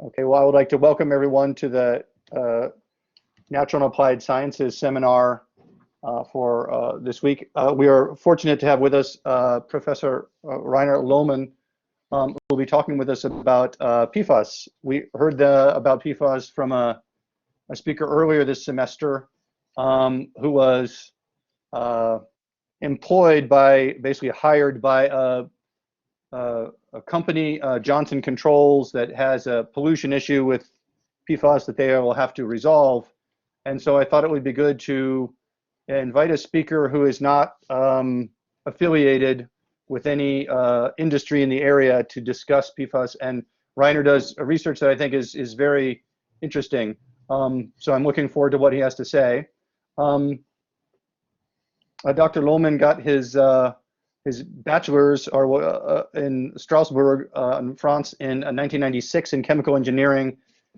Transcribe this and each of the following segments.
Okay, well, I would like to welcome everyone to the Natural and Applied Sciences seminar for this week. We are fortunate to have with us Professor Rainer Lohmann, who will be talking with us about PFAS. We heard about PFAS from a speaker earlier this semester who was employed by, basically hired by a company, Johnson Controls, that has a pollution issue with PFAS that they will have to resolve. And so I thought it would be good to invite a speaker who is not affiliated with any industry in the area to discuss PFAS. And Rainer does a research that I think is very interesting. So I'm looking forward to what he has to say. Dr. Lohmann got his bachelor's in Strasbourg, in France, in 1996 in chemical engineering,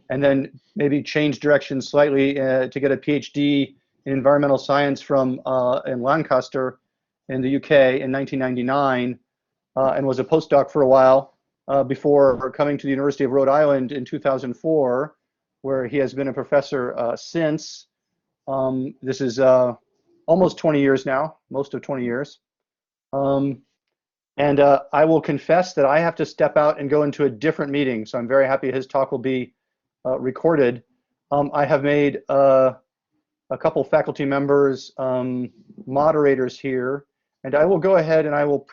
and then maybe changed direction slightly to get a PhD in environmental science from in Lancaster in the UK in 1999, and was a postdoc for a while before coming to the University of Rhode Island in 2004, where he has been a professor since. This is almost 20 years now, most of 20 years. And I will confess that I have to step out and go into a different meeting, so I'm very happy his talk will be recorded. I have made a couple faculty members moderators here, and I will go ahead and I will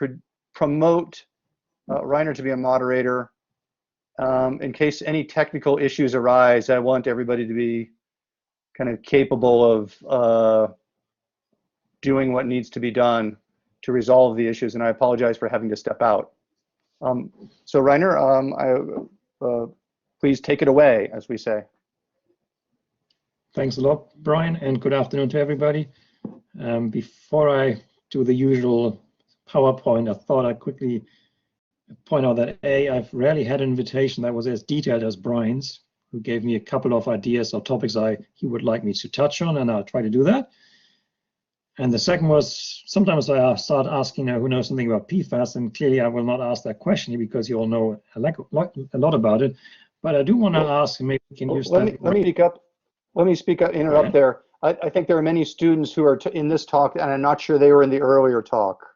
promote Rainer to be a moderator in case any technical issues arise. I want everybody to be kind of capable of doing what needs to be done to resolve the issues, and I apologize for having to step out. So Rainer, please take it away, as we say. Thanks a lot, Brian, and good afternoon to everybody. Before I do the usual PowerPoint, I thought I'd quickly point out that I've rarely had an invitation that was as detailed as Brian's, who gave me a couple of ideas or topics he would like me to touch on, and I'll try to do that. And the second was, sometimes I start asking who knows something about PFAS, and clearly I will not ask that question here because you all know a lot about it. But I do want to ask, maybe we can use that. Let me speak up. Let me speak up, interrupt there. I think there are many students who are in this talk, and I'm not sure they were in the earlier talk.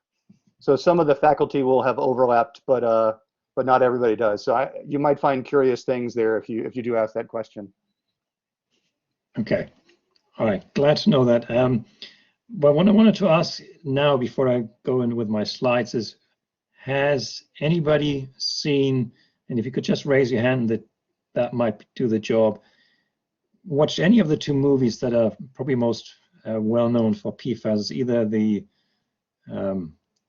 So some of the faculty will have overlapped, but not everybody does. So you might find curious things there if you do ask that question. Okay. All right. Glad to know that. But what I wanted to ask now, before I go in with my slides, is, has anybody seen, and if you could just raise your hand, that might do the job, watched any of the two movies that are probably most well known for PFAS, either the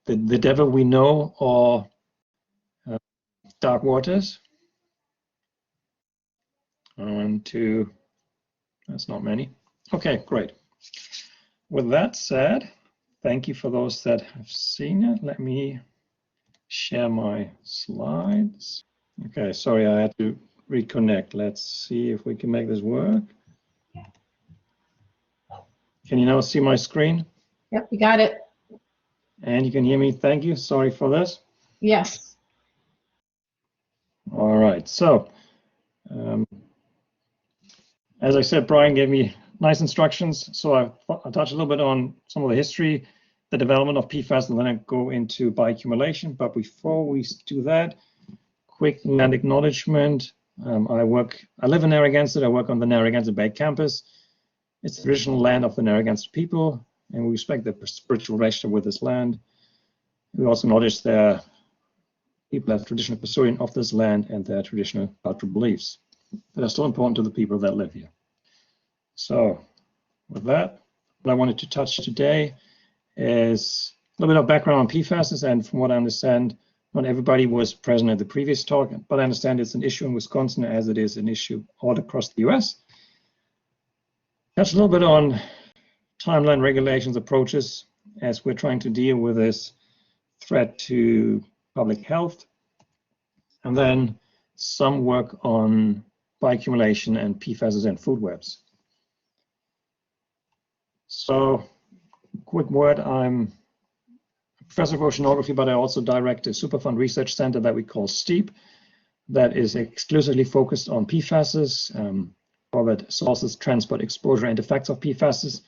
Devil We Know or Dark Waters? 1, 2, that's not many. Okay, great. With that said, thank you for those that have seen it. Let me share my slides. Okay, sorry, I had to reconnect. Let's see if we can make this work. Can you now see my screen? Yep, you got it. And you can hear me? Thank you. Sorry for this. Yes. All right, so as I said, Brian gave me nice instructions, so I'll touch a little bit on some of the history, the development of PFAS, and then I go into bioaccumulation. But before we do that, quick land acknowledgement. I live in Narragansett. I work on the Narragansett Bay campus. It's the traditional land of the Narragansett people, and we respect their spiritual relationship with this land. We also acknowledge their people as traditional custodian of this land and their traditional cultural beliefs that are still important to the people that live here. So with that, what I wanted to touch today is a little bit of background on PFAS, and from what I understand, not everybody was present at the previous talk, but I understand it's an issue in Wisconsin as it is an issue all across the US. Touch a little bit on timeline, regulations, approaches as we're trying to deal with this threat to public health, and then some work on bioaccumulation and PFAS and food webs. So, quick word, I'm a professor of oceanography, but I also direct a Superfund research center that we call STEEP, that is exclusively focused on PFASs, covered sources, transport, exposure, and effects of PFASs.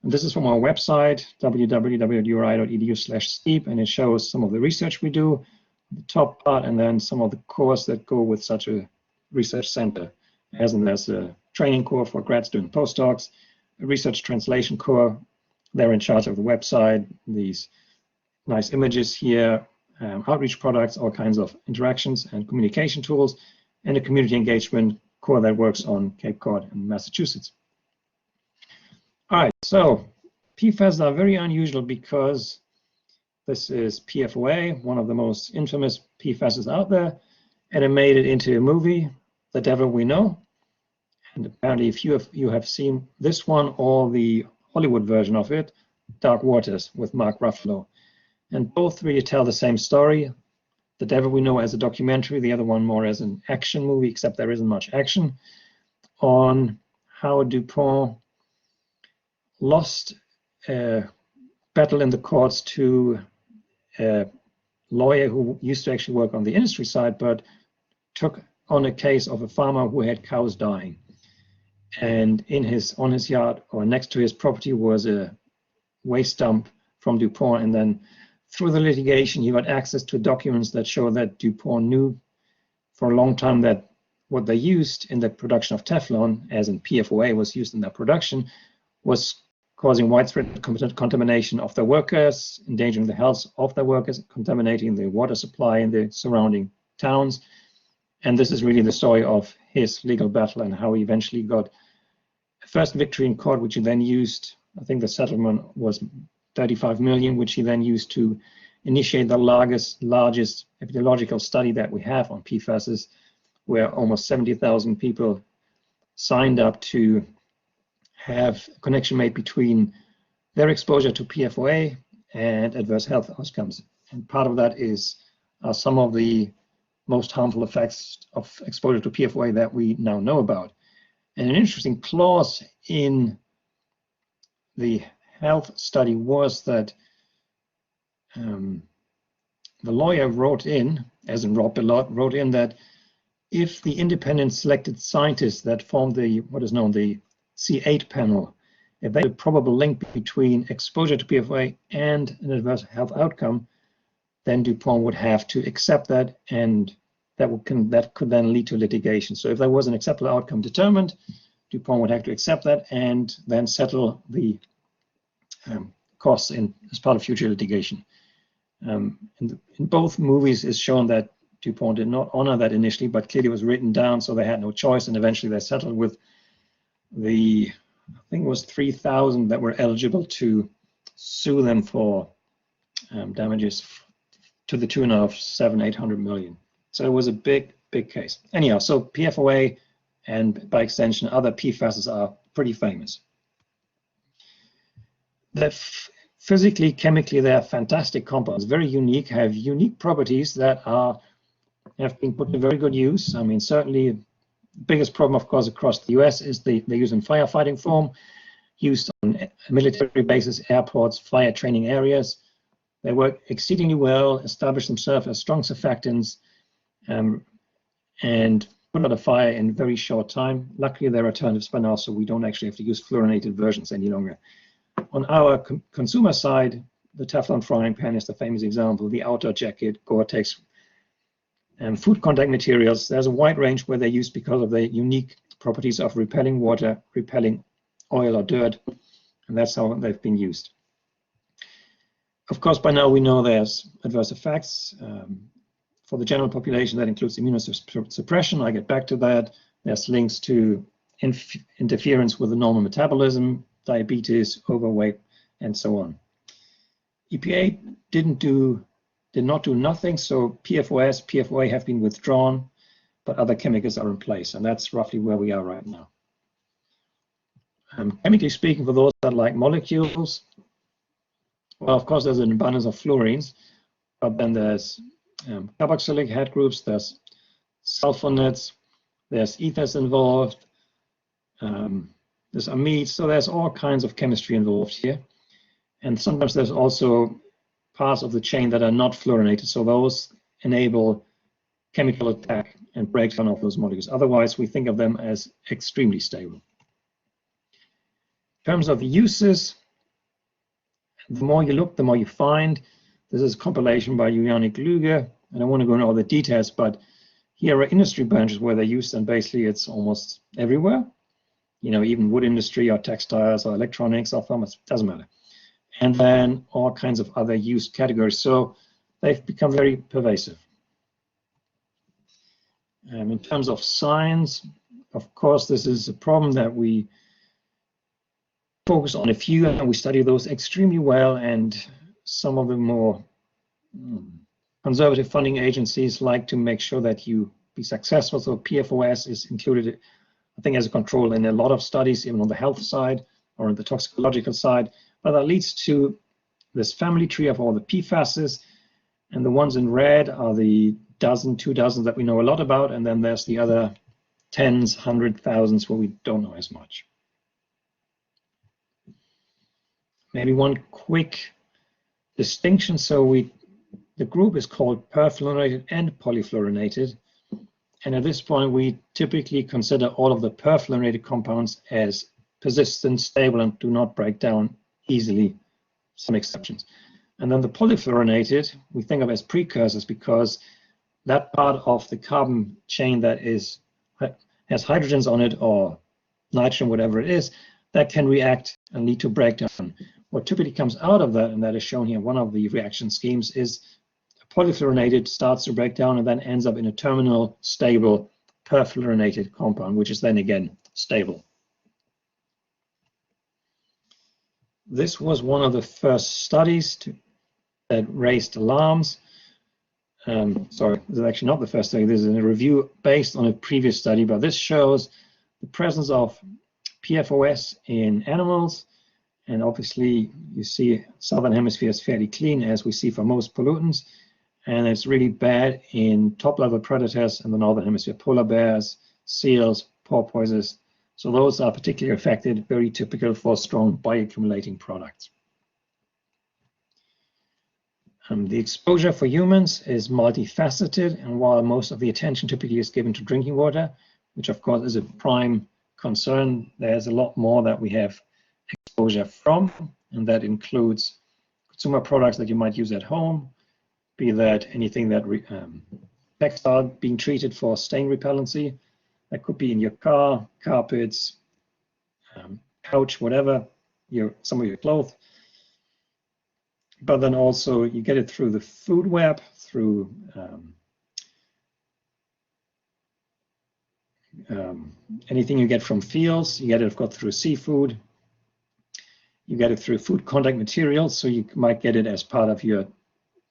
And this is from our website, www.uri.edu/STEEP, and it shows some of the research we do, the top part, and then some of the cores that go with such a research center, as in there's a training core for grad student postdocs, a research translation core. They're in charge of the website, these nice images here, outreach products, all kinds of interactions and communication tools, and a community engagement core that works on Cape Cod and Massachusetts. All right, so PFAS are very unusual because this is PFOA, one of the most infamous PFASs out there, and it made it into a movie, The Devil We Know. And apparently, if you have seen this one or the Hollywood version of it, Dark Waters with Mark Ruffalo. And both really tell the same story. The Devil We Know as a documentary, the other one more as an action movie, except there isn't much action, on how DuPont lost a battle in the courts to a lawyer who used to actually work on the industry side, but took on a case of a farmer who had cows dying. And on his yard or next to his property was a waste dump from DuPont, and then through the litigation, he got access to documents that show that DuPont knew for a long time that what they used in the production of Teflon, as in PFOA was used in their production, was causing widespread contamination of their workers, endangering the health of their workers, contaminating the water supply in the surrounding towns. And this is really the story of his legal battle and how he eventually got a first victory in court, which he then used. I think the settlement was 35 million, which he then used to initiate the largest epidemiological study that we have on PFASs, where almost 70,000 people signed up to have a connection made between their exposure to PFOA and adverse health outcomes. And part of that are some of the most harmful effects of exposure to PFOA that we now know about. And an interesting clause in the health study was that the lawyer wrote in, as in Rob Bellot, wrote in that if the independent selected scientists that formed what is known the C8 panel, if they had a probable link between exposure to PFOA and an adverse health outcome, then DuPont would have to accept that, and that could then lead to litigation. So if there was an acceptable outcome determined, DuPont would have to accept that and then settle the costs as part of future litigation. In both movies, it's shown that DuPont did not honor that initially, but clearly it was written down, so they had no choice, and eventually they settled with I think it was 3,000 that were eligible to sue them for damages to the tune of 700-800 million. So it was a big case. Anyhow, so PFOA and by extension other PFASs are pretty famous. Physically, chemically, they are fantastic compounds, very unique, have unique properties that have been put to very good use. I mean, certainly the biggest problem, of course, across the US is they're used in firefighting form, used on military bases, airports, fire training areas. They work exceedingly well, establish themselves as strong surfactants, and put out a fire in a very short time. Luckily, there are alternatives by now, so we don't actually have to use fluorinated versions any longer. On our consumer side, the Teflon frying pan is the famous example, the outdoor jacket, Gore-Tex, and food contact materials. There's a wide range where they're used because of the unique properties of repelling water, repelling oil or dirt, and that's how they've been used. Of course, by now we know there's adverse effects. For the general population, that includes immunosuppression. I get back to that. There's links to interference with the normal metabolism, diabetes, overweight, and so on. EPA did not do nothing, so PFOS, PFOA have been withdrawn, but other chemicals are in place, and that's roughly where we are right now. Chemically speaking, for those that like molecules, well, of course, there's an abundance of fluorines, but then there's carboxylic head groups, there's sulfonates, there's ethers involved, there's amides, so there's all kinds of chemistry involved here. And sometimes there's also parts of the chain that are not fluorinated. So those enable chemical attack and breakdown of those molecules. Otherwise, we think of them as extremely stable. In terms of the uses, the more you look, the more you find. This is a compilation by Univ. I don't want to go into all the details, but here are industry branches where they're used, and basically it's almost everywhere. You know, even wood industry or textiles or electronics or pharmacy, doesn't matter. And then all kinds of other use categories. So they've become very pervasive. In terms of science, of course, this is a problem that we focus on a few, and we study those extremely well, and some of the more conservative funding agencies like to make sure that you be successful. So PFAS is included, I think, as a control in a lot of studies, even on the health side or on the toxicological side. But that leads to this family tree of all the PFASs, and the ones in red are the dozen, 2 dozen that we know a lot about, and then there's the other tens, 100,000s where we don't know as much. Maybe one quick distinction. So the group is called perfluorinated and polyfluorinated. And at this point, we typically consider all of the perfluorinated compounds as persistent, stable, and do not break down easily, some exceptions. And then the polyfluorinated, we think of as precursors, because that part of the carbon chain that has hydrogens on it, or nitrogen, whatever it is, that can react and lead to breakdown. What typically comes out of that, and that is shown here, one of the reaction schemes, is polyfluorinated starts to break down and then ends up in a terminal stable perfluorinated compound, which is then again stable. This was one of the first studies that raised alarms. Sorry, this is actually not the first study. This is a review based on a previous study, but this shows the presence of PFAS in animals. And obviously, you see southern hemisphere is fairly clean, as we see for most pollutants. And it's really bad in top-level predators in the northern hemisphere: polar bears, seals, porpoises. So those are particularly affected, very typical for strong bioaccumulating products. The exposure for humans is multifaceted, and while most of the attention typically is given to drinking water, which of course is a prime concern, there's a lot more that we have exposure from, and that includes consumer products that you might use at home, be that anything that textile being treated for stain repellency. That could be in your car, carpets, couch, whatever, some of your clothes. But then also you get it through the food web, through anything you get from fields. You get it, of course, through seafood. You get it through food contact materials, so you might get it as part of your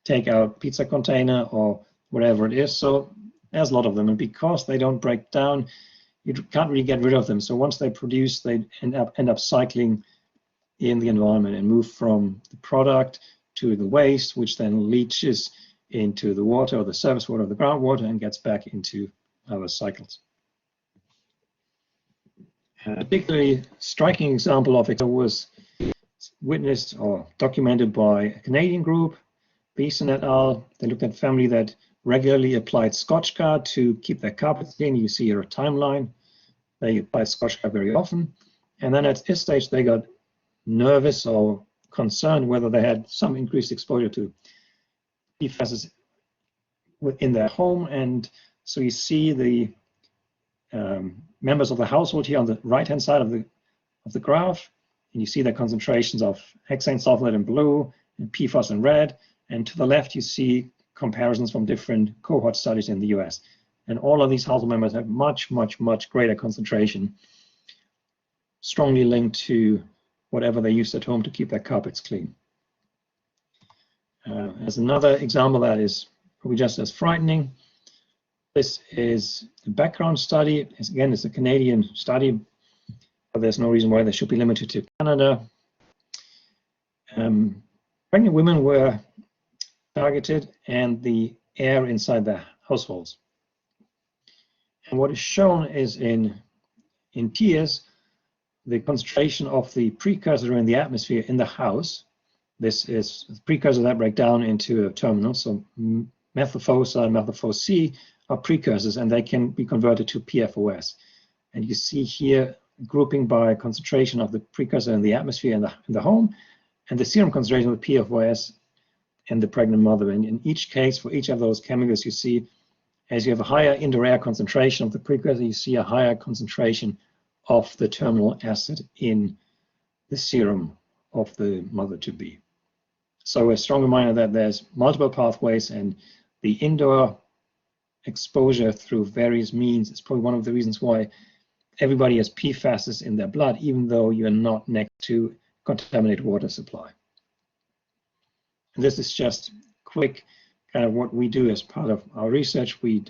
takeout pizza container or whatever it is. So there's a lot of them, and because they don't break down, you can't really get rid of them. So once they produce, they end up cycling in the environment and move from the product to the waste, which then leaches into the water or the surface water or the groundwater and gets back into our cycles. A particularly striking example of it was witnessed or documented by a Canadian group, Beeson et al. They looked at a family that regularly applied Scotchgard to keep their carpets clean. You see here a timeline. They applied Scotchgard very often. And then at this stage, they got nervous or concerned whether they had some increased exposure to PFAS within their home. And so you see the members of the household here on the right-hand side of the graph, and you see the concentrations of hexane sulfonate in blue and PFAS in red. And to the left, you see comparisons from different cohort studies in the US. And all of these household members have much, much, much greater concentration, strongly linked to whatever they use at home to keep their carpets clean. As another example that is probably just as frightening, this is a background study. Again, it's a Canadian study, but there's no reason why they should be limited to Canada. Pregnant women were targeted, and the air inside their households. And what is shown is in tiers, the concentration of the precursor in the atmosphere in the house, This is precursors that break down into a terminal. So methyl foci and methyl foci are precursors, and they can be converted to PFOS. And you see here grouping by concentration of the precursor in the atmosphere in the home, and the serum concentration of the PFOS in the pregnant mother. And in each case, for each of those chemicals, you see, as you have a higher indoor air concentration of the precursor, you see a higher concentration of the terminal acid in the serum of the mother-to-be. So a strong reminder that there's multiple pathways, and the indoor exposure through various means is probably one of the reasons why everybody has PFAS in their blood, even though you're not next to contaminated water supply. And this is just quick kind of what we do as part of our research. We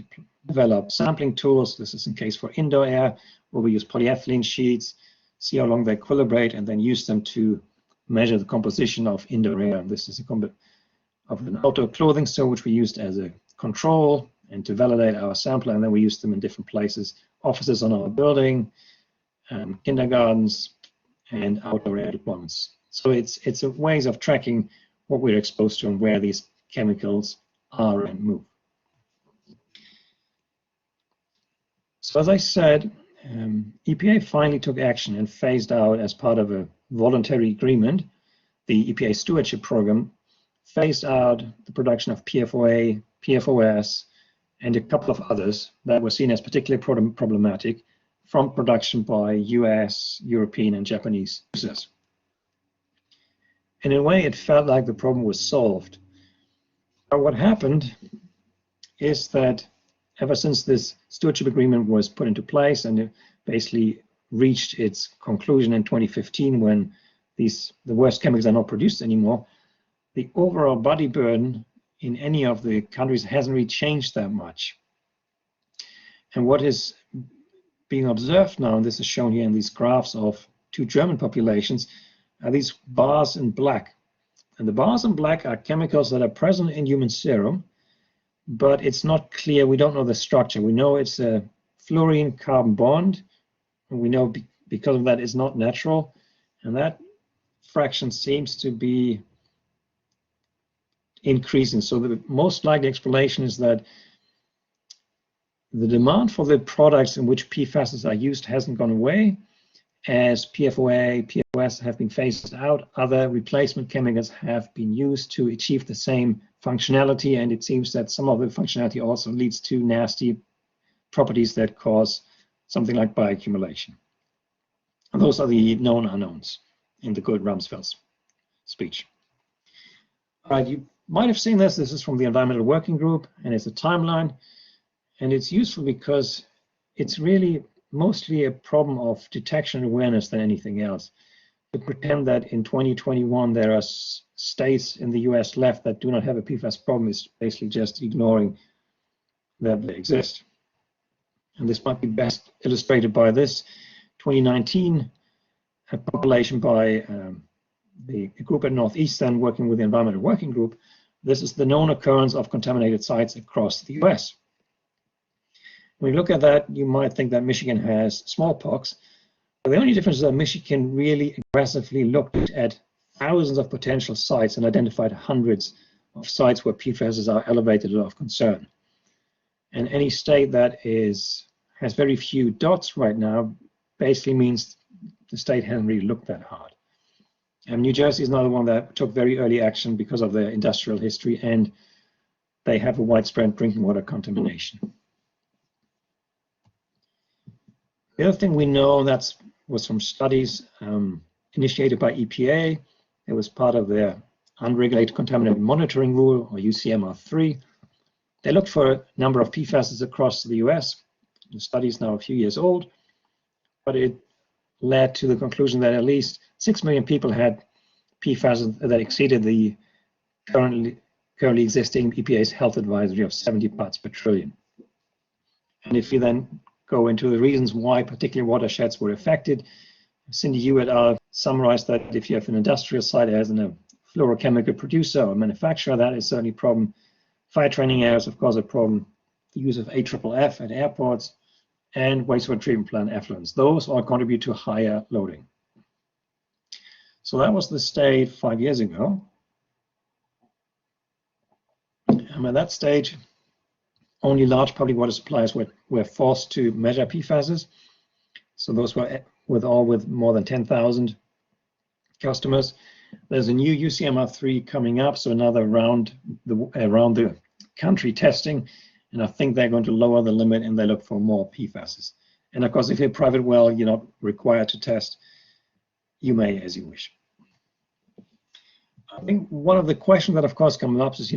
develop sampling tools. This is in case for indoor air, where we use polyethylene sheets, see how long they equilibrate, and then use them to measure the composition of indoor air. And this is of an outdoor clothing store, which we used as a control and to validate our sample, and then we use them in different places, offices on our building, kindergartens, and outdoor air deployments. So it's a ways of tracking what we're exposed to and where these chemicals are and move. So as I said, EPA finally took action and phased out, as part of a voluntary agreement, the EPA stewardship program phased out the production of PFOA, PFOS, and a couple of others that were seen as particularly problematic from production by US, European, and Japanese users. In a way, it felt like the problem was solved. But what happened is that ever since this stewardship agreement was put into place and it basically reached its conclusion in 2015, when the worst chemicals are not produced anymore, the overall body burden in any of the countries hasn't really changed that much. And what is being observed now, and this is shown here in these graphs of two German populations, are these bars in black. And the bars in black are chemicals that are present in human serum, but it's not clear. We don't know the structure. We know it's a fluorine-carbon bond, and we know because of that it's not natural, and that fraction seems to be increasing. So the most likely explanation is that the demand for the products in which PFAS are used hasn't gone away. As PFOA, PFOS have been phased out, other replacement chemicals have been used to achieve the same functionality, and it seems that some of the functionality also leads to nasty properties that cause something like bioaccumulation. And those are the known unknowns in the good Rumsfeld's speech. All right, you might have seen this. This is from the Environmental Working Group, and it's a timeline. And it's useful because it's really mostly a problem of detection and awareness than anything else. To pretend that in 2021 there are states in the US left that do not have a PFAS problem is basically just ignoring that they exist. And this might be best illustrated by this 2019 compilation by the group at Northeastern working with the Environmental Working Group. This is the known occurrence of contaminated sites across the US. When you look at that, you might think that Michigan has smallpox. But the only difference is that Michigan really aggressively looked at thousands of potential sites and identified hundreds of sites where PFAS are elevated or of concern. And any state that has very few dots right now basically means the state hasn't really looked that hard. And New Jersey is another one that took very early action because of their industrial history, and they have a widespread drinking water contamination. The other thing we know was from studies initiated by EPA. It was part of their Unregulated Contaminant Monitoring Rule, or UCMR3. They looked for a number of PFAS across the US. The study is now a few years old, but it led to the conclusion that at least 6 million people had PFAS that exceeded the currently existing EPA's health advisory of 70 parts per trillion. And if you then go into the reasons why particular watersheds were affected, Cindy Yu et al. Summarized that if you have an industrial site as a fluorochemical producer or manufacturer, that is certainly a problem. Fire training areas, of course, a problem. The use of AFFF at airports and wastewater treatment plant effluents. Those all contribute to higher loading. So that was the state 5 years ago. At that stage, only large public water suppliers were forced to measure PFASs. So those were with more than 10,000 customers. There's a new UCMR3 coming up, so another around the country testing, and I think they're going to lower the limit and they look for more PFASs. And of course, if you're a private well, you're not required to test. You may as you wish. I think one of the questions that of course comes up is,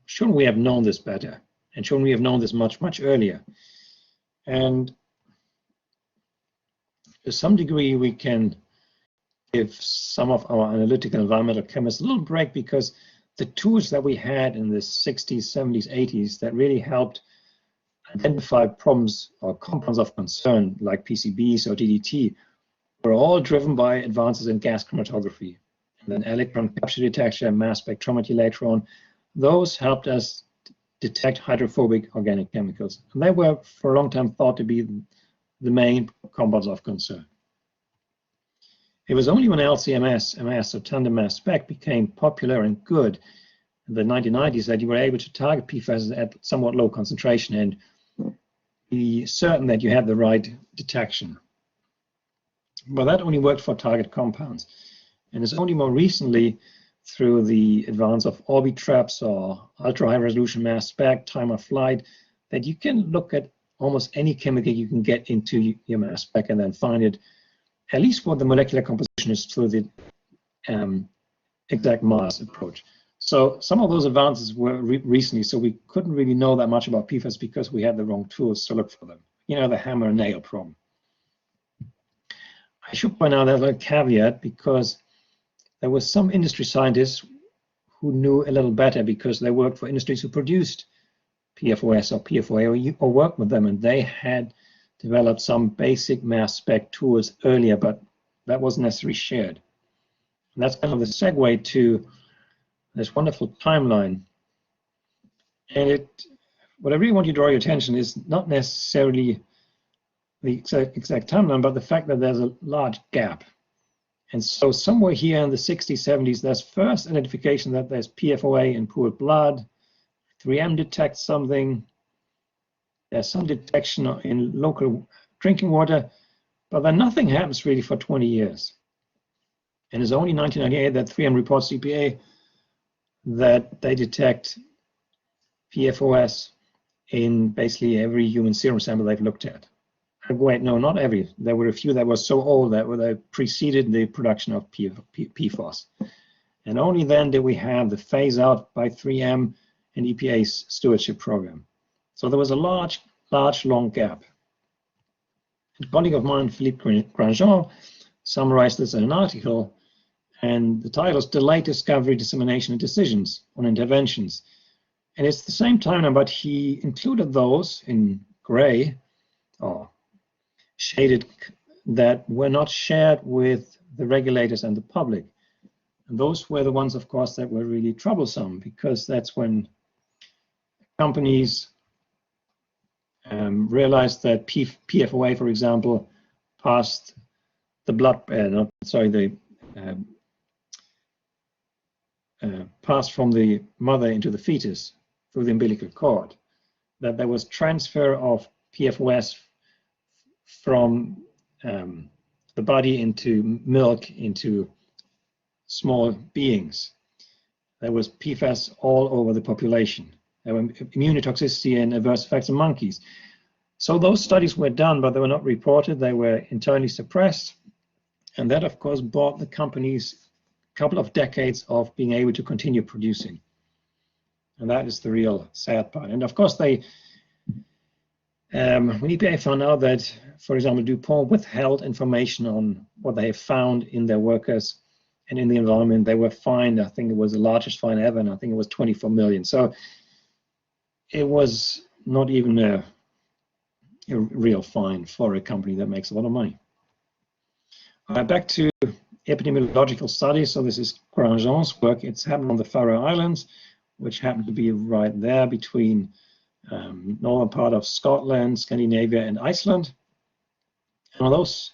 shouldn't we have known this better? And shouldn't we have known this much, much earlier? And to some degree, we can give some of our analytical environmental chemists a little break, because the tools that we had in the 60s, 70s, 80s that really helped identify problems or compounds of concern like PCBs or DDT were all driven by advances in gas chromatography. And then electron capture detection, mass spectrometry later on, those helped us detect hydrophobic organic chemicals. And they were for a long time thought to be the main compounds of concern. It was only when LC-MS, MS, so tandem mass spec, became popular and good in the 1990s that you were able to target PFAS at somewhat low concentration and be certain that you had the right detection. But that only worked for target compounds. And it's only more recently, through the advance of Orbitraps or ultra-high resolution mass spec, time of flight, that you can look at almost any chemical you can get into your mass spec and then find it, at least what the molecular composition is, through the exact mass approach. So some of those advances were recently, so we couldn't really know that much about PFAS because we had the wrong tools to look for them. The hammer and nail problem. I should point out there's a caveat, because there were some industry scientists who knew a little better because they worked for industries who produced PFOS or PFOA or worked with them, and they had developed some basic mass spec tools earlier, but that wasn't necessarily shared. And that's kind of the segue to this wonderful timeline. And what I really want you to draw your attention is not necessarily the exact timeline, but the fact that there's a large gap. And so somewhere here in the 60s, 70s, there's first identification that there's PFOA in pooled blood, 3M detects something, there's some detection in local drinking water, but then nothing happens really for 20 years. And it's only 1998 that 3M reports EPA that they detect PFOS in basically every human serum sample they've looked at. Wait, no, not every. There were a few that were so old that they preceded the production of PFAS. And only then did we have the phase out by 3M and EPA's stewardship program. So there was a large, long gap. A colleague of mine, Philippe Grandjean, summarized this in an article, and the title is Delayed Discovery, Dissemination, and Decisions on Interventions. And it's the same time, but he included those in gray, or shaded, that were not shared with the regulators and the public. And those were the ones, of course, that were really troublesome, because that's when companies realized that PFOA, for example, passed the passed from the mother into the fetus through the umbilical cord, that there was transfer of PFOS from the body into milk, into small beings. There was PFAS all over the population. There were immunotoxicity and adverse effects in monkeys. So those studies were done, but they were not reported. They were internally suppressed. And that, of course, bought the companies a couple of decades of being able to continue producing. And that is the real sad part. And of course, when EPA found out that, for example, DuPont withheld information on what they have found in their workers and in the environment, they were fined. I think it was the largest fine ever, and I think it was 24 million. So it was not even a real fine for a company that makes a lot of money. Back to epidemiological studies. So this is Grandjean's work. It's happened on the Faroe Islands, which happened to be right there between northern part of Scotland, Scandinavia, and Iceland. And on those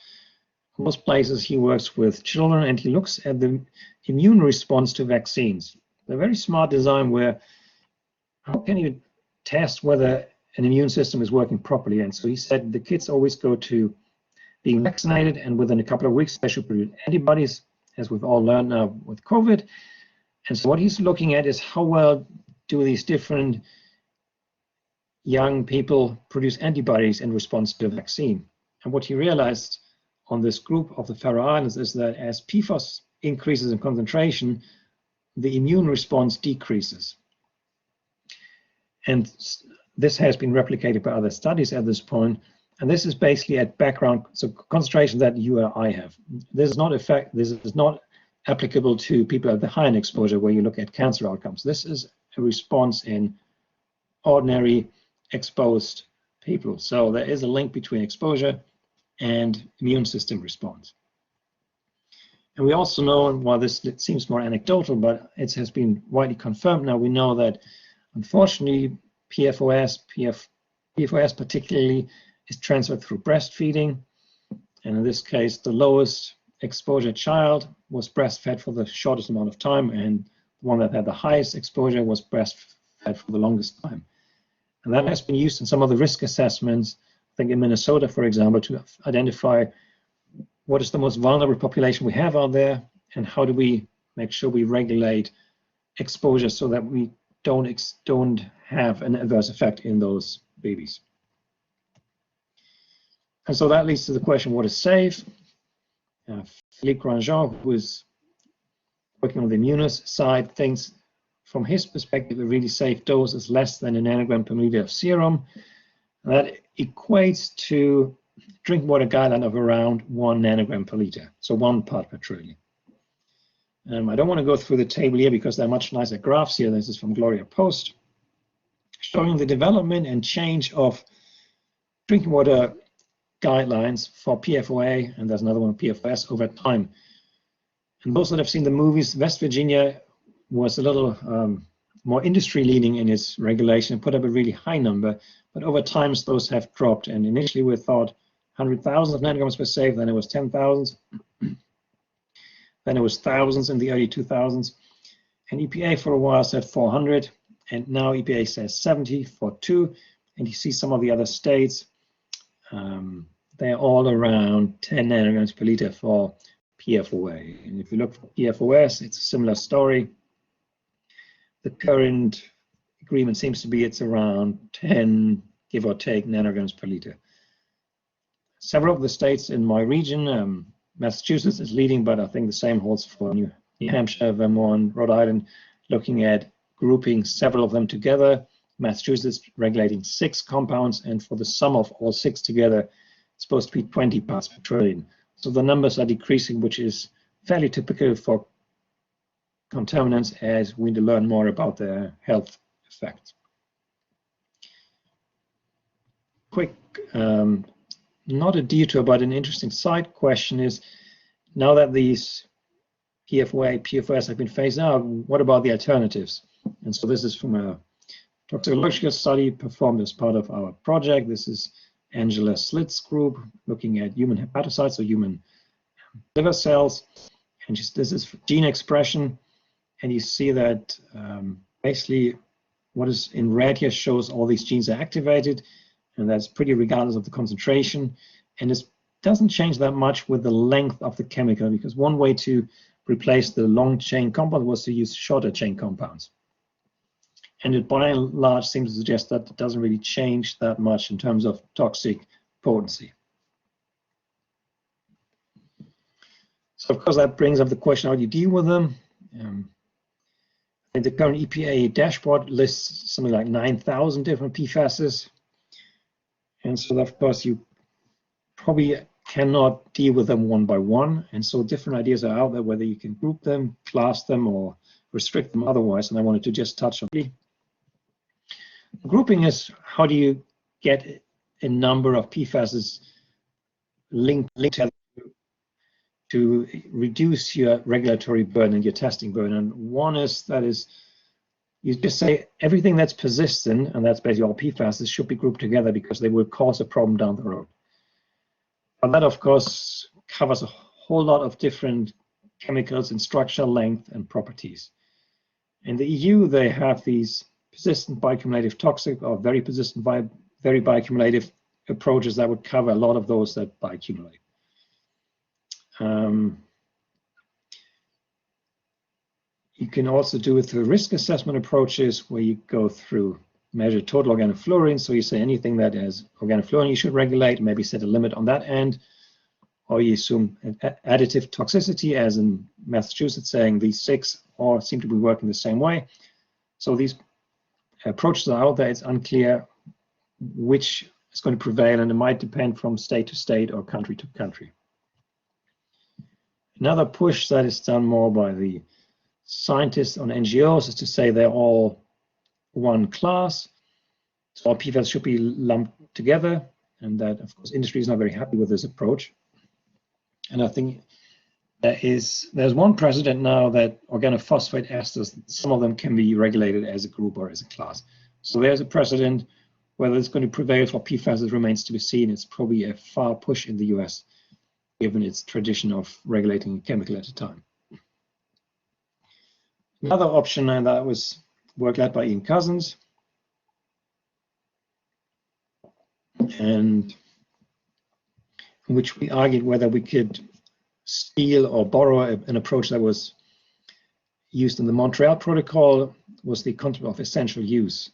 places, he works with children, and he looks at the immune response to vaccines. A very smart design where how can you test whether an immune system is working properly? And so he said the kids always go to being vaccinated, and within a couple of weeks they should produce antibodies, as we've all learned now with COVID. And so what he's looking at is how well do these different young people produce antibodies in response to a vaccine. And what he realized on this group of the Faroe Islands is that as PFAS increases in concentration, the immune response decreases. And this has been replicated by other studies at this point. And this is basically at background, so concentration that you or I have. This is not applicable to people at the high exposure where you look at cancer outcomes. This is a response in ordinary exposed people. So there is a link between exposure and immune system response. And we also know, while this seems more anecdotal, but it has been widely confirmed now, we know that unfortunately PFAS particularly is transferred through breastfeeding. And in this case, the lowest exposure child was breastfed for the shortest amount of time, and the one that had the highest exposure was breastfed for the longest time. And that has been used in some of the risk assessments, I think in Minnesota, for example, to identify what is the most vulnerable population we have out there, and how do we make sure we regulate exposure so that we don't have an adverse effect in those babies. And so that leads to the question, what is safe? Philippe Grandjean, who is working on the immunus side, thinks from his perspective, a really safe dose is less than a nanogram per milliliter of serum. That equates to drinking water guideline of around 1 nanogram per liter, so 1 part per trillion. I don't want to go through the table here because there are much nicer graphs here. This is from Gloria Post, showing the development and change of drinking water guidelines for PFOA, and there's another one, PFAS, over time. And those that have seen the movies, West Virginia was a little more industry-leaning in its regulation, put up a really high number, but over time those have dropped. And initially we thought 100,000 of nanograms per safe, then it was 10,000, then it was thousands in the early 2000s. And EPA for a while said 400, and now EPA says 70 for 2. And you see some of the other states, they're all around 10 nanograms per liter for PFOA. And if you look for PFOS, it's a similar story. The current agreement seems to be it's around 10, give or take, nanograms per liter. Several of the states in my region, Massachusetts is leading, but I think the same holds for New Hampshire, Vermont, Rhode Island, looking at grouping several of them together. Massachusetts regulating 6 compounds, and for the sum of all 6 together, it's supposed to be 20 parts per trillion. So the numbers are decreasing, which is fairly typical for contaminants as we need to learn more about their health effects. Quick, not a detour, but an interesting side question is, now that these PFOA, PFAS have been phased out, what about the alternatives? And so this is from a toxicological study performed as part of our project. This is Angela Slitz's group looking at human hepatocytes, or human liver cells. And this is gene expression. And you see that basically what is in red here shows all these genes are activated, and that's pretty regardless of the concentration. And it doesn't change that much with the length of the chemical, because one way to replace the long chain compound was to use shorter chain compounds. And it by and large seems to suggest that it doesn't really change that much in terms of toxic potency. So of course that brings up the question, how do you deal with them? And the current EPA dashboard lists something like 9,000 different PFASs. And so of course you probably cannot deal with them one by one. And so different ideas are out there, whether you can group them, class them, or restrict them otherwise. And I wanted to just touch on it. Grouping is, how do you get a number of PFASs linked to reduce your regulatory burden and your testing burden. And one is you just say everything that's persistent, and that's basically all PFAS, should be grouped together because they will cause a problem down the road. But that, of course, covers a whole lot of different chemicals in structure, length, and properties. In the EU, they have these persistent bioaccumulative toxic or very persistent very bioaccumulative approaches that would cover a lot of those that bioaccumulate. You can also do it through risk assessment approaches where you go through measure total organofluorine. So you say anything that has organofluorine you should regulate, maybe set a limit on that end. Or you assume additive toxicity, as in Massachusetts, saying these 6 all seem to be working the same way. So these approaches are out there. It's unclear which is going to prevail, and it might depend from state to state or country to country. Another push that is done more by the scientists on NGOs is to say they're all one class. So all PFAS should be lumped together, and that, of course, industry is not very happy with this approach. And I think there's one precedent now that organophosphate esters, some of them can be regulated as a group or as a class. So there's a precedent. Whether it's going to prevail for PFAS remains to be seen. It's probably a far push in the US, given its tradition of regulating a chemical at a time. Another option, and that was work led by Ian Cousins, and in which we argued whether we could steal or borrow an approach that was used in the Montreal Protocol, was the concept of essential use.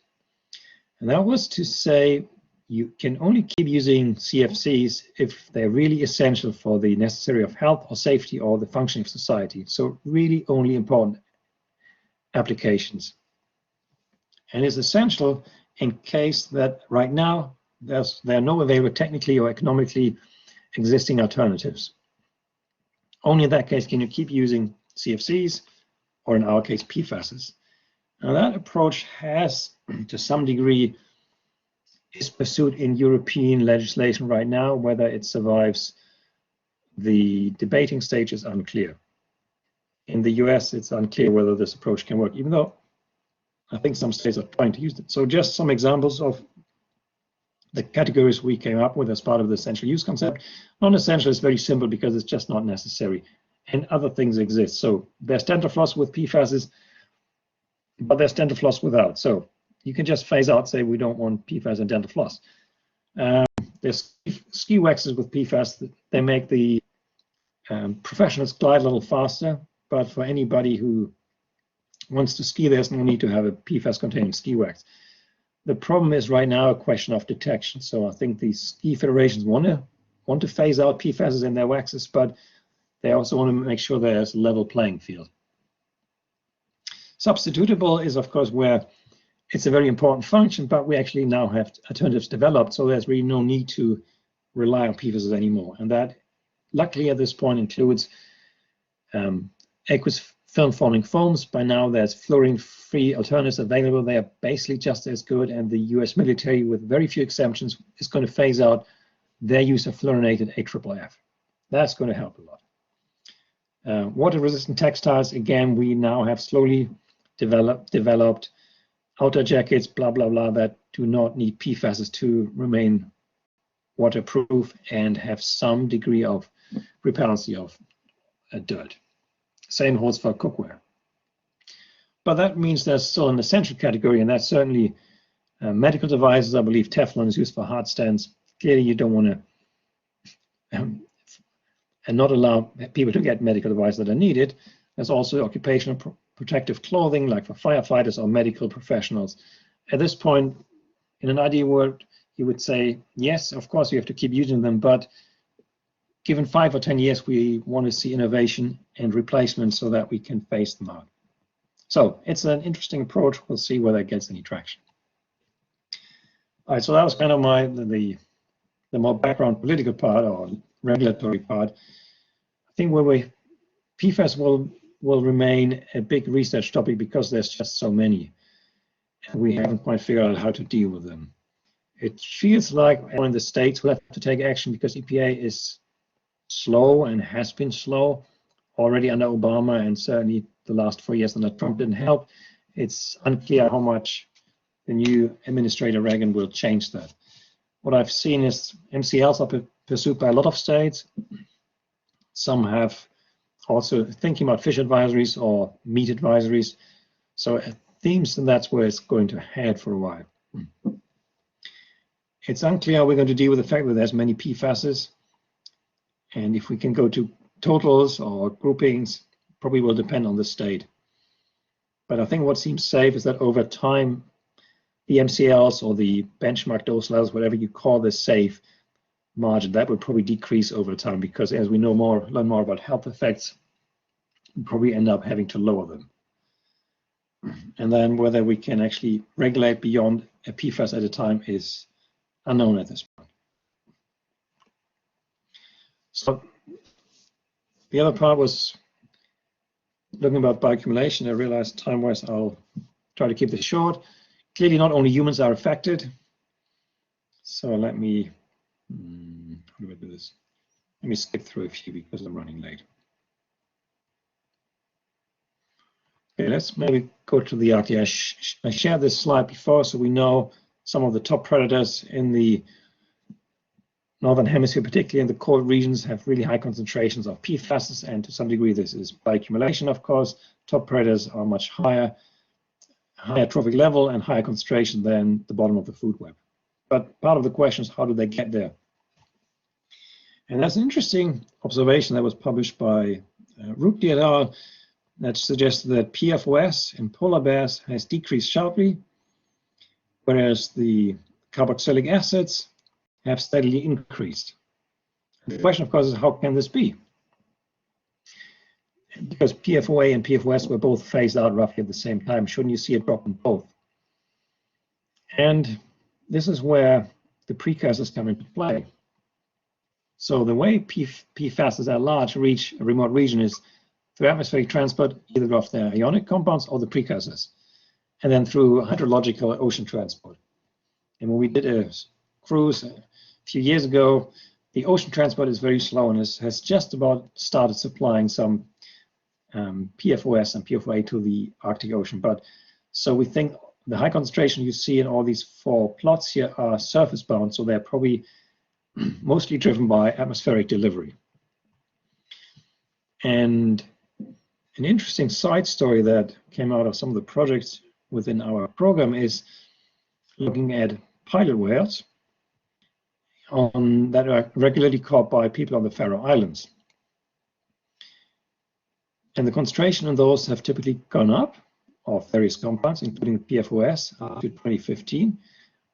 And that was to say you can only keep using CFCs if they're really essential for the necessary of health or safety or the functioning of society. So really only important applications. And it's essential in case that right now there are no available technically or economically existing alternatives. Only in that case can you keep using CFCs, or in our case PFASs. Now that approach has, to some degree, is pursued in European legislation right now. Whether it survives the debating stage is unclear. In the US, it's unclear whether this approach can work, even though I think some states are trying to use it. So just some examples of the categories we came up with as part of the essential use concept. Non-essential is very simple because it's just not necessary, and other things exist. So there's dental floss with PFASs, but there's dental floss without. So you can just phase out, say we don't want PFAS and dental floss. There's ski waxes with PFAS. They make the professionals glide a little faster, but for anybody who wants to ski, there's no need to have a PFAS-containing ski wax. The problem is right now a question of detection. So I think the ski federations want to phase out PFAS in their waxes, but they also want to make sure there's a level playing field. Substitutable is, of course, where it's a very important function, but we actually now have alternatives developed, so there's really no need to rely on PFAS anymore. And that, luckily at this point, includes aqueous film-forming foams. By now, there's fluorine-free alternatives available. They are basically just as good, and the US military, with very few exemptions, is going to phase out their use of fluorinated AFFF. That's going to help a lot. Water-resistant textiles, again, we now have slowly developed outer jackets, blah, blah, blah, that do not need PFAS to remain waterproof and have some degree of repellency of dirt. Same holds for cookware. But that means there's still an essential category, and that's certainly medical devices. I believe Teflon is used for heart stents. Clearly, you don't want to and not allow people to get medical devices that are needed. There's also occupational protective clothing, like for firefighters or medical professionals. At this point, in an ideal world, you would say, yes, of course, you have to keep using them, but given 5 or 10 years, we want to see innovation and replacement so that we can phase them out. So it's an interesting approach. We'll see whether it gets any traction. All right, so that was kind of the more background political part or regulatory part. I think PFAS will remain a big research topic because there's just so many, and we haven't quite figured out how to deal with them. It feels like in the states will have to take action because EPA is slow and has been slow already under Obama, and certainly the last 4 years under Trump didn't help. It's unclear how much the new administrator Reagan will change that. What I've seen is MCLs are pursued by a lot of states. Some have also thinking about fish advisories or meat advisories. So themes, then that's where it's going to head for a while. It's unclear how we're going to deal with the fact that there's many PFASs. And if we can go to totals or groupings, probably will depend on the state. But I think what seems safe is that over time, the MCLs or the benchmark dose levels, whatever you call the safe margin, that would probably decrease over time, because as we know more, learn more about health effects, we probably end up having to lower them. And then whether we can actually regulate beyond a PFAS at a time is unknown at this point. So the other part was looking about bioaccumulation. I realized time-wise I'll try to keep this short. Clearly not only humans are affected. So let me, how do I do this? Let me skip through a few because I'm running late. Okay, let's maybe go to the Arctic. I shared this slide before, so we know some of the top predators in the Northern Hemisphere, particularly in the cold regions, have really high concentrations of PFAS, and to some degree this is bioaccumulation, of course. Top predators are much higher trophic level and higher concentration than the bottom of the food web. But part of the question is, how do they get there? And that's an interesting observation that was published by Rhode et al. That suggested that PFOS in polar bears has decreased sharply, whereas the carboxylic acids have steadily increased. The question, of course, is how can this be? Because PFOA and PFOS were both phased out roughly at the same time. Shouldn't you see a drop in both? And this is where the precursors come into play. So the way PFASs at large reach a remote region is through atmospheric transport, either of their ionic compounds or the precursors, and then through hydrological ocean transport. And when we did a cruise a few years ago, the ocean transport is very slow and has just about started supplying some PFOS and PFOA to the Arctic Ocean. But so we think the high concentration you see in all these four plots here are surface bound, so they're probably mostly driven by atmospheric delivery. And an interesting side story that came out of some of the projects within our program is looking at pilot whales that are regularly caught by people on the Faroe Islands. And the concentration in those have typically gone up of various compounds, including PFOS, up to 2015.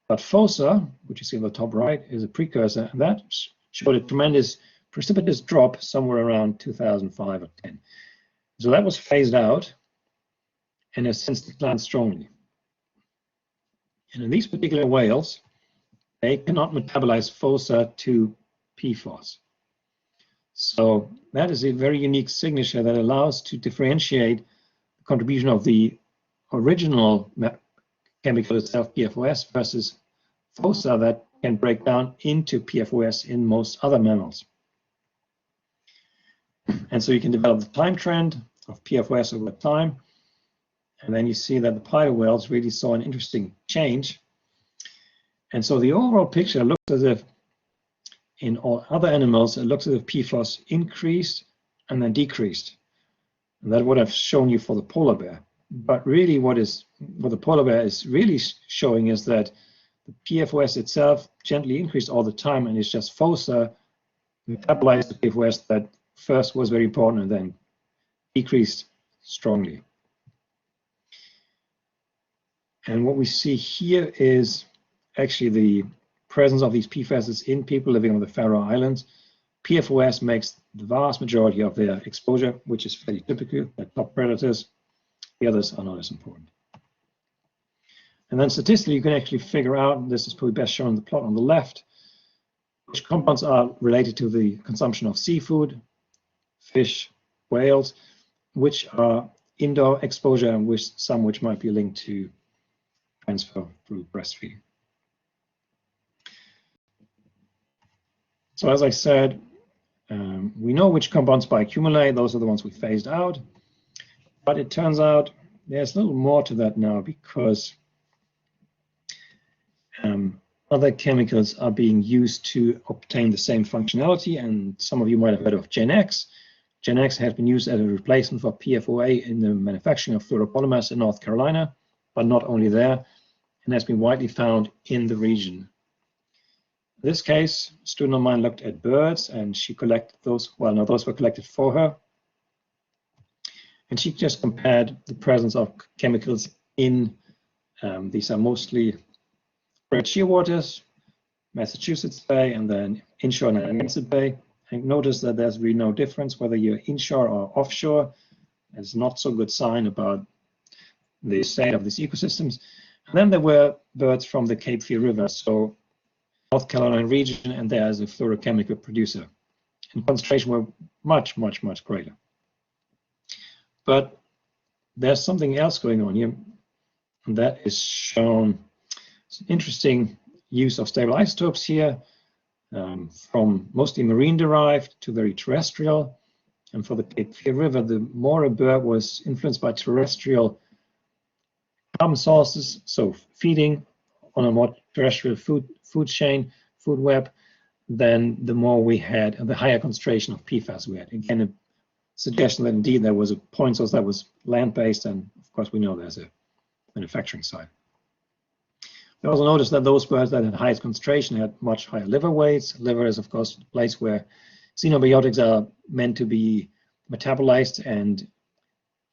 But FOSA, which you see on the top right, is a precursor, and that showed a tremendous precipitous drop somewhere around 2005 or 10. So that was phased out and has since declined strongly. And in these particular whales, they cannot metabolize FOSA to PFOS. So that is a very unique signature that allows to differentiate the contribution of the original chemical itself, PFOS, versus FOSA that can break down into PFOS in most other mammals. And so you can develop the time trend of PFOS over time. And then you see that the pilot whales really saw an interesting change. And so the overall picture looks as if in all other animals, it looks as if PFOS increased and then decreased. And that would have shown you for the polar bear. But really what the polar bear is really showing is that the PFOS itself gently increased all the time, and it's just FOSA metabolized the PFOS that first was very important and then decreased strongly. And what we see here is actually the presence of these PFASs in people living on the Faroe Islands. PFOS makes the vast majority of their exposure, which is fairly typical. They're top predators. The others are not as important. And then statistically, you can actually figure out, this is probably best shown in the plot on the left, which compounds are related to the consumption of seafood, fish, whales, which are indoor exposure, and which might be linked to transfer through breastfeeding. So as I said, we know which compounds bioaccumulate. Those are the ones we phased out. But it turns out there's a little more to that now, because other chemicals are being used to obtain the same functionality. And some of you might have heard of GenX. GenX has been used as a replacement for PFOA in the manufacturing of fluoropolymers in North Carolina, but not only there, and has been widely found in the region. In this case, a student of mine looked at birds, and she collected those, well, no, those were collected for her. And she just compared the presence of chemicals in, these are mostly Great Shearwaters, Massachusetts Bay, and then inshore and Narragansett Bay. And notice that there's really no difference whether you're inshore or offshore. It's not so good sign about the state of these ecosystems. And then there were birds from the Cape Fear River, so North Carolina region, and there is a fluorochemical producer. And concentration were much, much, much greater. But there's something else going on here, and that is shown. It's an interesting use of stable isotopes here, from mostly marine derived to very terrestrial. And for the Cape Fear River, the more a bird was influenced by terrestrial carbon sources, so feeding on a more terrestrial food chain, food web, then the more we had, and the higher concentration of PFAS we had. Again, a suggestion that indeed there was a point source that was land-based, and of course we know there's a manufacturing site. We also noticed that those birds that had highest concentration had much higher liver weights. Liver is, of course, a place where xenobiotics are meant to be metabolized and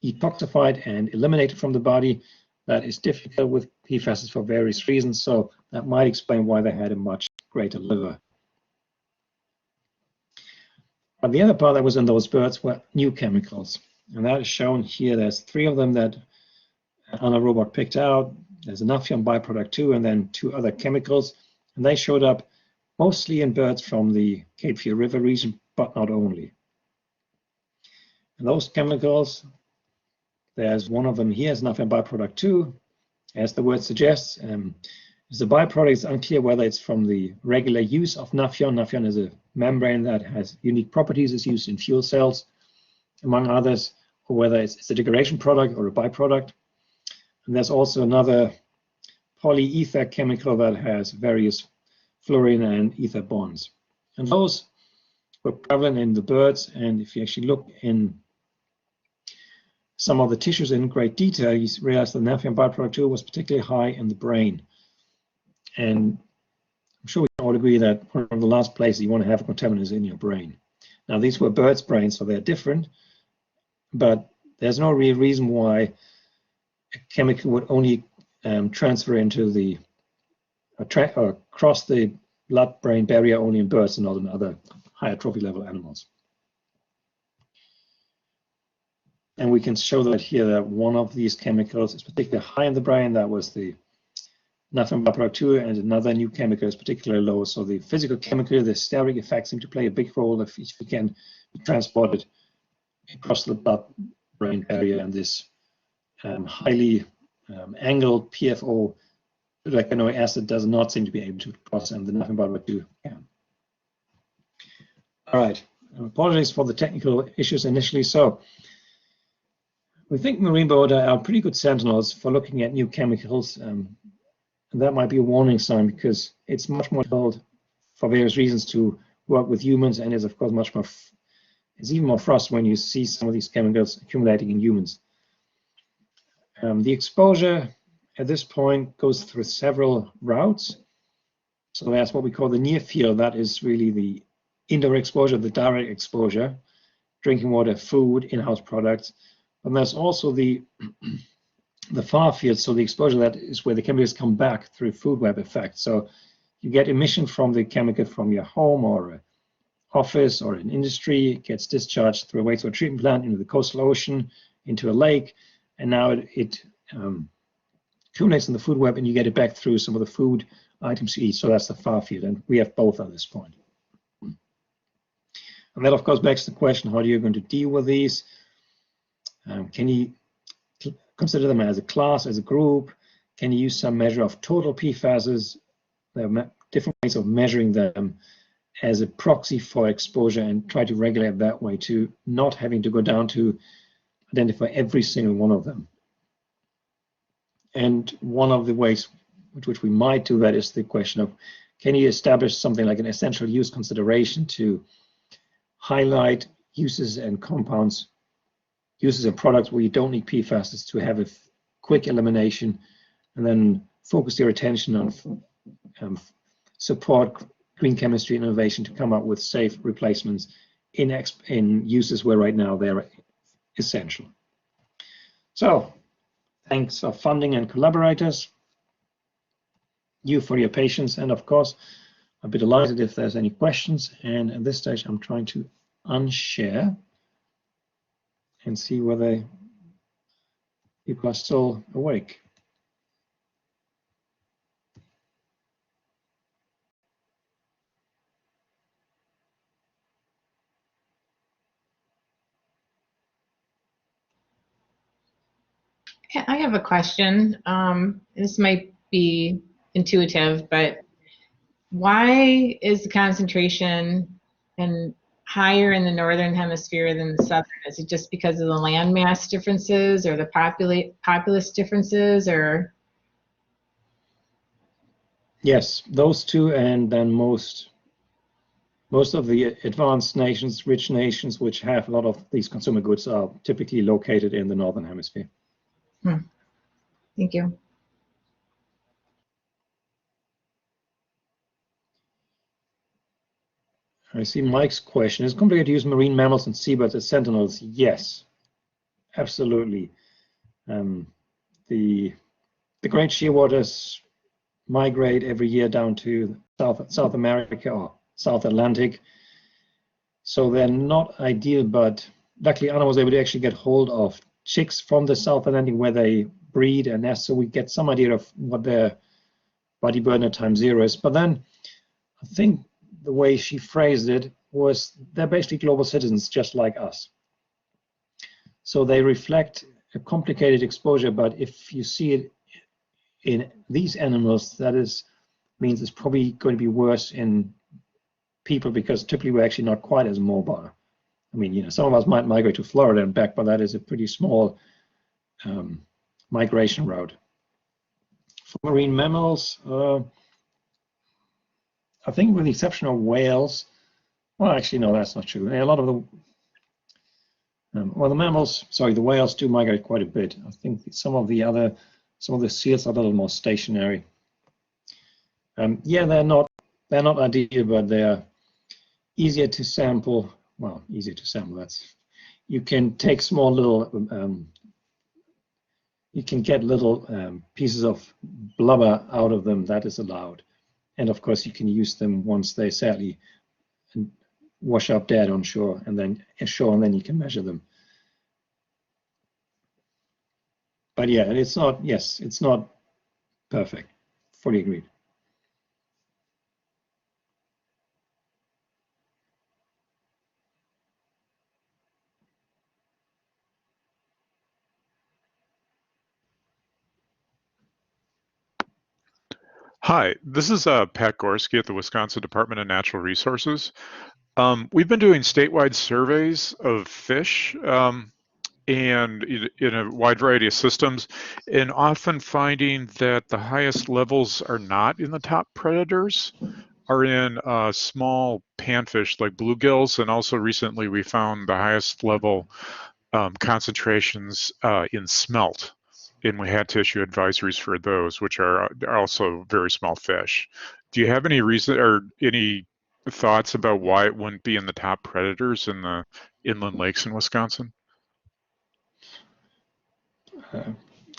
detoxified and eliminated from the body. That is difficult with PFAS for various reasons, so that might explain why they had a much greater liver. But the other part that was in those birds were new chemicals, and that is shown here. There's 3 of them that Anna Robot picked out. There's a naphthalene byproduct 2, and then 2 other chemicals, and they showed up mostly in birds from the Cape Fear River region, but not only. And those chemicals, there's one of them here, is naphthalene byproduct 2, as the word suggests. As a byproduct, it's unclear whether it's from the regular use of naphthalene. Naphthalene is a membrane that has unique properties, is used in fuel cells, among others, or whether it's a degradation product or a byproduct. And there's also another polyether chemical that has various fluorine and ether bonds. And those were prevalent in the birds. And if you actually look in some of the tissues in great detail, you realize that naphthalene byproduct 2 was particularly high in the brain. And I'm sure we can all agree that one of the last places you want to have a contaminant is in your brain. Now, these were birds' brains, so they're different, but there's no real reason why a chemical would only transfer into the, or cross the blood-brain barrier only in birds and not in other higher trophy level animals. And we can show that here that one of these chemicals is particularly high in the brain. That was the naphthalene byproduct 2, and another new chemical is particularly low. So the physical chemical, the steric effects seem to play a big role if it can be transported across the blood-brain barrier, and this highly angled PFO glycanoic acid does not seem to be able to cross, and the naphthalene byproduct 2 can. All right, apologies for the technical issues initially. So we think marine biota are pretty good sentinels for looking at new chemicals. And that might be a warning sign, because it's much more difficult for various reasons to work with humans, and is of course much more, it's even more frustrating when you see some of these chemicals accumulating in humans. The exposure at this point goes through several routes. So that's what we call the near field. That is really the indoor exposure, the direct exposure, drinking water, food, in-house products. And there's also the far field, so the exposure that is where the chemicals come back through food web effect. So you get emission from the chemical from your home or an office or an industry. It gets discharged through a wastewater treatment plant into the coastal ocean, into a lake, and now it accumulates in the food web, and you get it back through some of the food items you eat. So that's the far field, and we have both at this point. And that, of course, begs the question, how are you going to deal with these? Can you consider them as a class, as a group? Can you use some measure of total PFASs? There are different ways of measuring them as a proxy for exposure, and try to regulate that way to not having to go down to identify every single one of them. And one of the ways with which we might do that is the question of, can you establish something like an essential use consideration to highlight uses and compounds, uses and products where you don't need PFAS, to have a quick elimination, and then focus your attention on support green chemistry innovation to come up with safe replacements in uses where right now they're essential. So thanks for funding and collaborators, you for your patience, and of course, I'd be delighted if there's any questions. And at this stage, I'm trying to unshare and see whether people are still awake. I have a question. This might be intuitive, but why is the concentration higher in the northern hemisphere than the southern? Is it just because of the land mass differences or the populace differences, or? Yes, those two, and then most of the advanced nations, rich nations, which have a lot of these consumer goods, are typically located in the northern hemisphere. Thank you. I see Mike's question. Is it complicated to use marine mammals and seabirds as sentinels? Yes, absolutely. The great shearwaters migrate every year down to South America or South Atlantic. So they're not ideal, but luckily Anna was able to actually get hold of chicks from the South Atlantic where they breed and nest, so we get some idea of what their body burden at time zero is. But then I think the way she phrased it was they're basically global citizens just like us. So they reflect a complicated exposure, but if you see it in these animals, that means it's probably going to be worse in people, because typically we're actually not quite as mobile. I mean, you know, some of us might migrate to Florida and back, but that is a pretty small migration route. For marine mammals, I think with the exception of whales, well, actually, no, that's not true. A lot of the, the whales do migrate quite a bit. I think some of the seals are a little more stationary. Yeah, they're not ideal, but they're easier to sample. Well, easier to sample. You can take small little, you can get little pieces of blubber out of them. That is allowed, and of course you can use them once they sadly wash up dead on shore, and then you can measure them. But yeah, it's not. Yes, it's not perfect. Fully agreed. Hi, this is Pat Gorski at the Wisconsin Department of Natural Resources. We've been doing statewide surveys of fish and in a wide variety of systems, and often finding that the highest levels are not in the top predators, are in small panfish like bluegills, and also recently we found the highest level concentrations in smelt. And we had to issue advisories for those, which are also very small fish. Do you have any reason or any thoughts about why it wouldn't be in the top predators in the inland lakes in Wisconsin?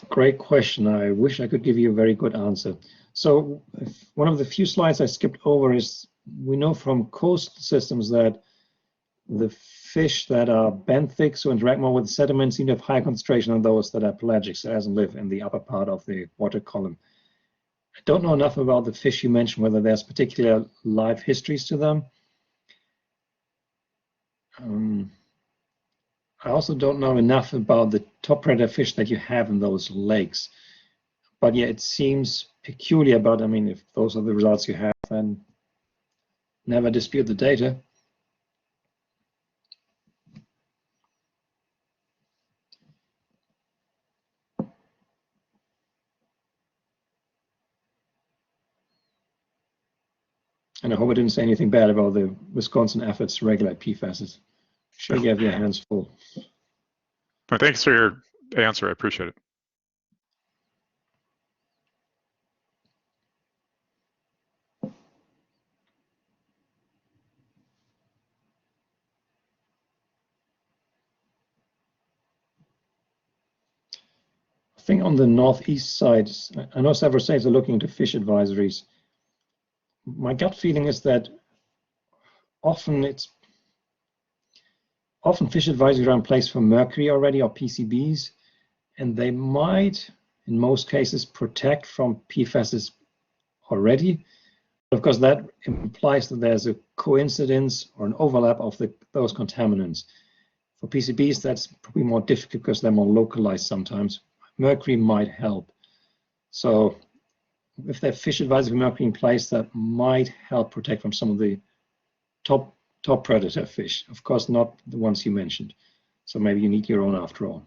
Great question. I wish I could give you a very good answer. So one of the few slides I skipped over is we know from coastal systems that the fish that are benthic, so interact more with sediment, seem to have higher concentration than those that are pelagic, so doesn't live in the upper part of the water column. I don't know enough about the fish you mentioned, whether there's particular life histories to them. I also don't know enough about the top predator fish that you have in those lakes. But yeah, it seems peculiar, but I mean, if those are the results you have, then never dispute the data. And I hope I didn't say anything bad about the Wisconsin efforts to regulate PFAS. Sure you have your hands full. Well, thanks for your answer. I appreciate it. think on the northeast side, I know several states are looking into fish advisories. My gut feeling is that often fish advisories are in place for mercury already, or PCBs, and they might, in most cases, protect from PFAS already. Of course, that implies that there's a coincidence or an overlap of those contaminants. For PCBs, that's probably more difficult because they're more localized sometimes. Mercury might help. So if they have fish advisory mercury in place, that might help protect from some of the top predator fish. Of course, not the ones you mentioned. So maybe you need your own after all.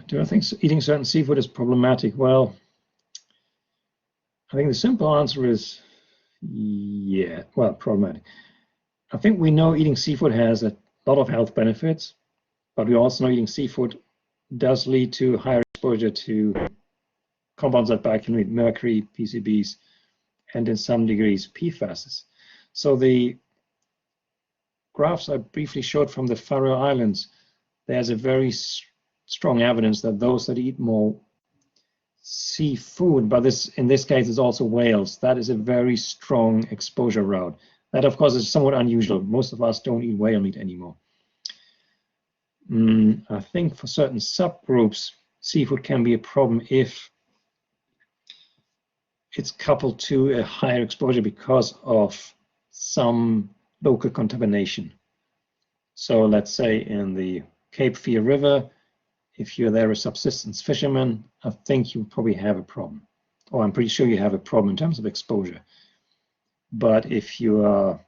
Do I think eating certain seafood is problematic? Well, I think the simple answer is yeah, well, problematic. I think we know eating seafood has a lot of health benefits, but we also know eating seafood does lead to higher exposure to compounds that bioaccumulate, mercury, PCBs, and in some degrees PFAS. So the graphs I briefly showed from the Faroe Islands, there's a very strong evidence that those that eat more seafood, but in this case is also whales, that is a very strong exposure route. That of course is somewhat unusual. Most of us don't eat whale meat anymore. I think for certain subgroups, seafood can be a problem if it's coupled to a higher exposure because of some local contamination. So let's say in the Cape Fear River, if you're there a subsistence fisherman, I think you probably have a problem. Or I'm pretty sure you have a problem in terms of exposure. But if you are,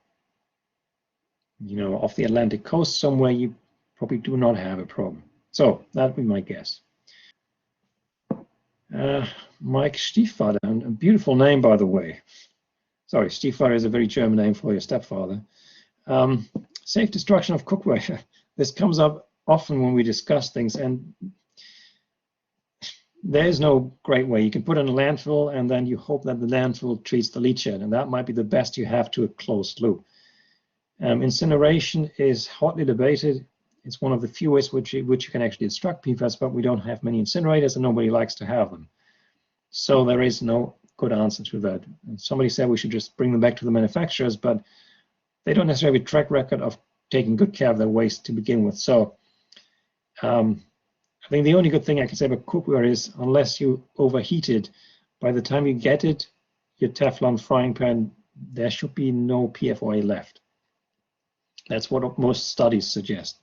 off the Atlantic coast somewhere, you probably do not have a problem. So that would be my guess. Mike Stiefvater, a beautiful name, by the way. Sorry, Stiefvater is a very German name for your stepfather. Safe destruction of cookware. This comes up often when we discuss things, and there is no great way. You can put it in a landfill, and then you hope that the landfill treats the leachate, and that might be the best you have to a closed loop. Incineration is hotly debated. It's one of the few ways which you can actually extract PFAS, but we don't have many incinerators, and nobody likes to have them. So there is no good answer to that. And somebody said we should just bring them back to the manufacturers, but they don't necessarily have a track record of taking good care of their waste to begin with. So I think the only good thing I can say about cookware is, unless you overheat it, by the time you get it, your Teflon frying pan, there should be no PFOA left. That's what most studies suggest.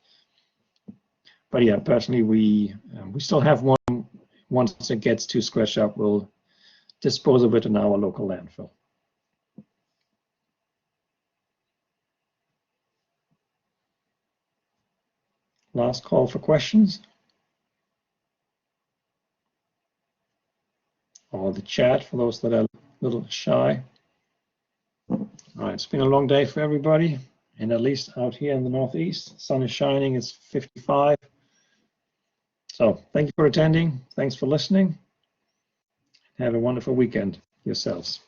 But yeah, personally, we still have one. Once it gets too scratched up, we'll dispose of it in our local landfill. Last call for questions. Or the chat for those that are a little shy. All right, it's been a long day for everybody, and at least out here in the Northeast, sun is shining, it's 55. So thank you for attending. Thanks for listening. Have a wonderful weekend yourselves.